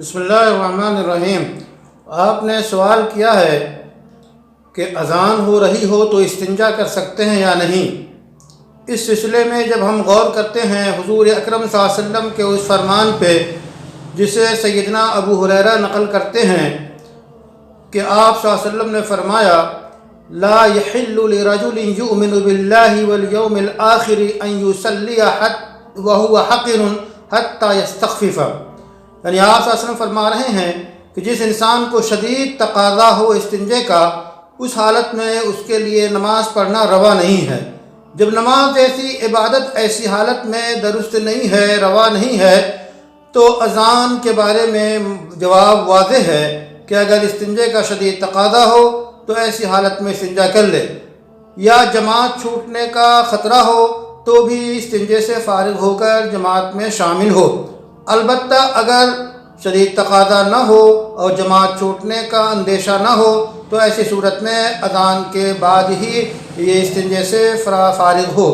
بسم اللہ الرحمن الرحیم۔ آپ نے سوال کیا ہے کہ اذان ہو رہی ہو تو استنجا کر سکتے ہیں یا نہیں۔ اس سلسلے میں جب ہم غور کرتے ہیں حضور اکرم صلی اللہ علیہ وسلم کے اس فرمان پہ جسے سیدنا ابو ہریرہ نقل کرتے ہیں کہ آپ صلی اللہ علیہ وسلم نے فرمایا لا يحل لرجل يؤمن بالله واليوم الآخر ان يصلي وهو حقر حتى يستخفف، یعنی آپ صلی اللہ علیہ وسلم فرما رہے ہیں کہ جس انسان کو شدید تقاضا ہو استنجے کا، اس حالت میں اس کے لیے نماز پڑھنا روا نہیں ہے۔ جب نماز ایسی عبادت ایسی حالت میں درست نہیں ہے، روا نہیں ہے، تو اذان کے بارے میں جواب واضح ہے کہ اگر استنجے کا شدید تقاضا ہو تو ایسی حالت میں استنجا کر لے، یا جماعت چھوٹنے کا خطرہ ہو تو بھی استنجے سے فارغ ہو کر جماعت میں شامل ہو۔ البتہ اگر شدید تقاضا نہ ہو اور جماعت چھوٹنے کا اندیشہ نہ ہو تو ایسی صورت میں اذان کے بعد ہی یہ استنجے سے فارغ ہو۔